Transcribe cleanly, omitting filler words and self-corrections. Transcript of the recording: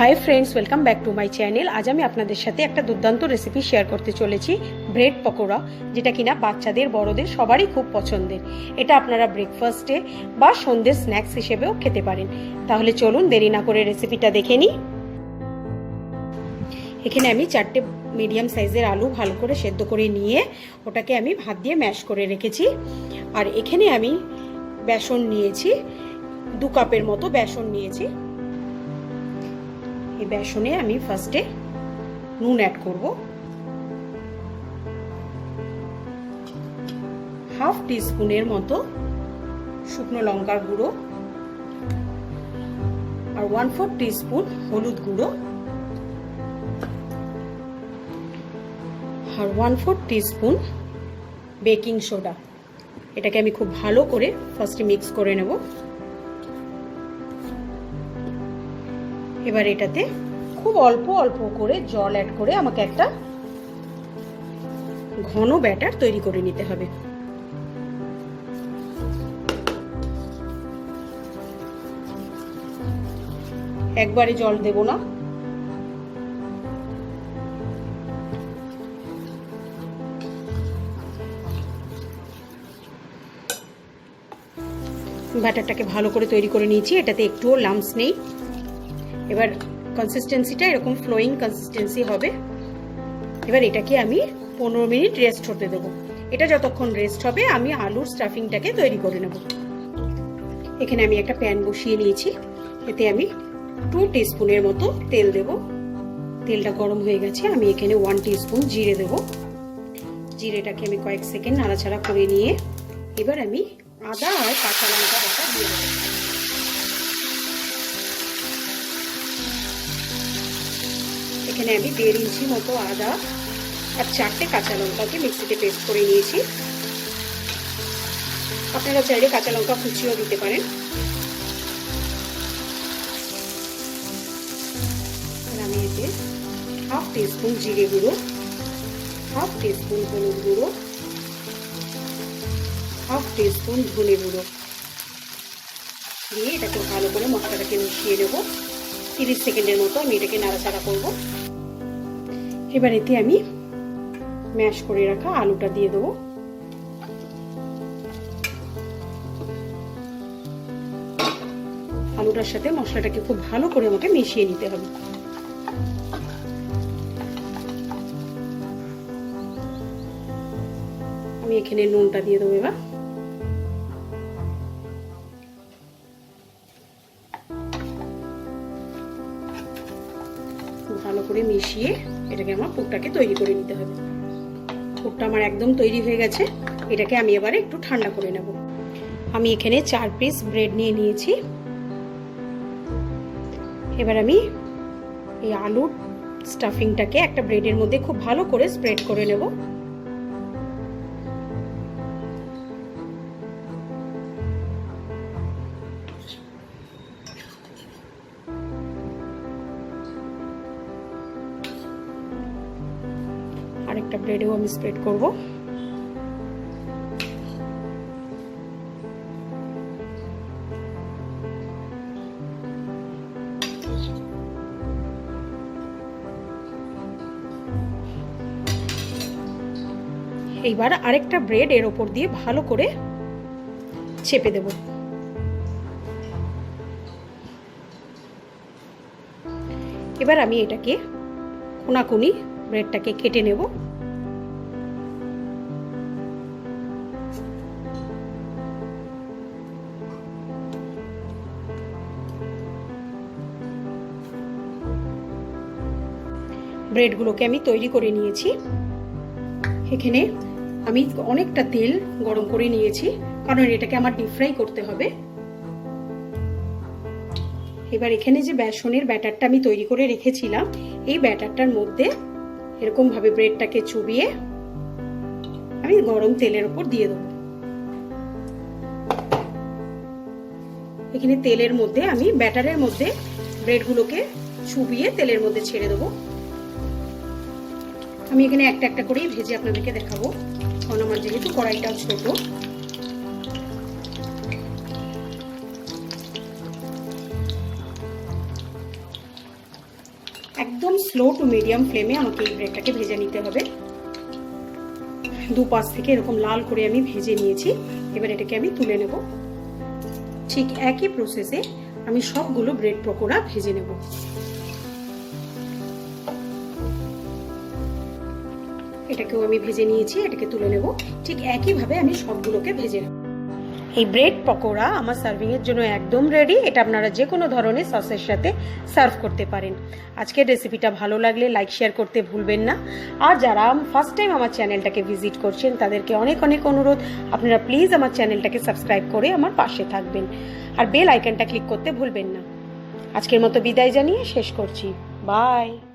Hi friends, welcome back to my channel. आज আমি আপনাদের সাথে একটা দুর্দান্ত রেসিপি শেয়ার করতে চলেছি, ব্রেড পকোড়া, যেটা কিনা বাচ্চাদের বড়দের সবারই খুব পছন্দের। এটা আপনারা ব্রেকফাস্টে বা সন্ধ্যের স্ন্যাক্স হিসেবেও খেতে পারেন। তাহলে চলুন দেরি না করে রেসিপিটা দেখে নিই। এখানে আমি 4টে মিডিয়াম সাইজের আলু ভালো করে সেদ্ধ করে নিয়ে ওটাকে আমি ভাত দিয়ে ম্যাশ করে রেখেছি। আর এখানে আমি বেসন নিয়েছি, 2 কাপের মতো বেসন নিয়েছি। এই বেসনে আমি ফার্স্টে নুন অ্যাড করব, হাফ টিস্পুনের মতো শুকনো লঙ্কার গুঁড়ো, আর 1/4 টিস্পুন হলুদ গুঁড়ো, আর 1/4 টিস্পুন বেকিং সোডা। এটাকে আমি খুব ভালো করে ফার্স্টে মিক্স করে নেব। এবার এটাতে খুব অল্প অল্প করে জল অ্যাড করে আমাকে একটা ঘন ব্যাটার তৈরি করে নিতে হবে। একবারে জল দেব না, ব্যাটারটাকে ভালো করে তৈরি করে নিয়েছি। এটাতে একটুও লাম্পস নেই। এবার কনসিস্টেন্সিটা এরকম ফ্লোয়িং কনসিস্টেন্সি হবে। এবার এটাকে আমি 15 মিনিট রেস্ট হতে দেবো। এটা যতক্ষণ রেস্ট হবে আমি আলুর স্টাফিংটাকে তৈরি করে নেব। এখানে আমি একটা প্যান বসিয়ে নিয়েছি, এতে আমি 2 টিস্পুনের মতো তেল দেব। তেলটা গরম হয়ে গেছে, আমি এখানে 1 টিস্পুন জিরে দেব। জিরেটাকে আমি কয়েক সেকেন্ড নাড়াচাড়া করে নিয়ে এবার আমি আদা আর কাঁচা লঙ্কা বাটা দিয়ে দেবো। এখানে আমি 1.5 ইঞ্চি মতো আদা আর 4টে কাঁচা লঙ্কাকে মিক্সিতে পেস্ট করে নিয়েছি। আপনারা চাইলে কাঁচা লঙ্কা কুচিও দিতে পারেন। আমি এতে হাফ টিস্পুন জিরে গুঁড়ো, হাফ টিস্পুন হলুদ গুঁড়ো, হাফ টিস্পুন ধনে গুঁড়ো দিয়ে এটাকে ভালো করে মশলাটাকে মিশিয়ে নেব। 30 সেকেন্ডের মতো আমি এটাকে নাড়াচাড়া করব। এবার এতে আমি ম্যাশ করে রাখা আলুটা দিয়ে দেবো। আলুটার সাথে মশলাটাকে খুব ভালো করে আমাকে মিশিয়ে নিতে হবে। আমি এখানে নুনটা দিয়ে দেবো। এবার ভালো করে মিশিয়ে এটাকে আমার পুরটাকে তৈরি করে নিতে হবে। পুরটা আমার একদম তৈরি হয়ে গেছে। এটাকে আমি এবারে একটু ঠান্ডা করে নেব। আমি এখানে 4 পিস ব্রেড নিয়ে নিয়েছি। এবার আমি এই আলুর স্টাফিংটাকে একটা ব্রেডের মধ্যে খুব ভালো করে স্প্রেড করে নেব। আরেকটা ব্রেডেও আমি স্প্রেড করব। এইবার আরেকটা ব্রেড এর উপর দিয়ে ভালো করে চেপে দেব। এবার আমি এটাকে কোনাকুনি ব্রেডটাকে কেটে নেব। ব্রেডগুলোকে আমি তৈরি করে নিয়েছি। এখানে আমি অনেকটা তেল গরম করে নিয়েছি, কারণ এটাকে আমার ডিপ ফ্রাই করতে হবে। এবার এখানে যে বেসনের ব্যাটারটা আমি তৈরি করে রেখেছিলাম, এই ব্যাটারটার মধ্যে এরকম ভাবে ব্রেডটাকে চুবিয়ে আমি গরম তেলের উপর দিয়ে দেবো। এখানে তেলের মধ্যে আমি ব্যাটারের মধ্যে ব্রেডগুলোকে চুবিয়ে তেলের মধ্যে ছেড়ে দেবো। আমি এখানে একটা একটা করেই ভেজে আপনাদেরকে দেখাবো, কারণ আমার যেহেতু কড়াইটা ছোট। একদম স্লো টু মিডিয়াম ফ্লেমে আমাকে এই ব্রেডটাকে ভেজে নিতে হবে। দুপাশ থেকে এরকম লাল করে আমি ভেজে নিয়েছি। এবার এটাকে আমি তুলে নেব। ঠিক একই প্রসেসে আমি সবগুলো ব্রেড পকোড়া ভেজে নেব। এটাকেও আমি ভেজে নিয়েছি, এটাকে তুলে নেব। ঠিক একইভাবে আমি সবগুলোকে ভেজে নেব। এই ব্রেড পকোড়া আমার সার্ভিং এর জন্য একদম রেডি। এটা আপনারা যে কোনো ধরনের সসের সাথে সার্ভ করতে পারেন। আজকের রেসিপিটা ভালো লাগলে লাইক শেয়ার করতে ভুলবেন না। আর যারা ফার্স্ট টাইম আমার চ্যানেলটাকে ভিজিট করছেন তাদেরকে অনেক অনেক অনুরোধ, আপনারা প্লিজ আমার চ্যানেলটাকে সাবস্ক্রাইব করে আমার পাশে থাকবেন আর বেল আইকনটা ক্লিক করতে ভুলবেন না। আজকের মতো বিদায় জানিয়ে শেষ করছি। বাই।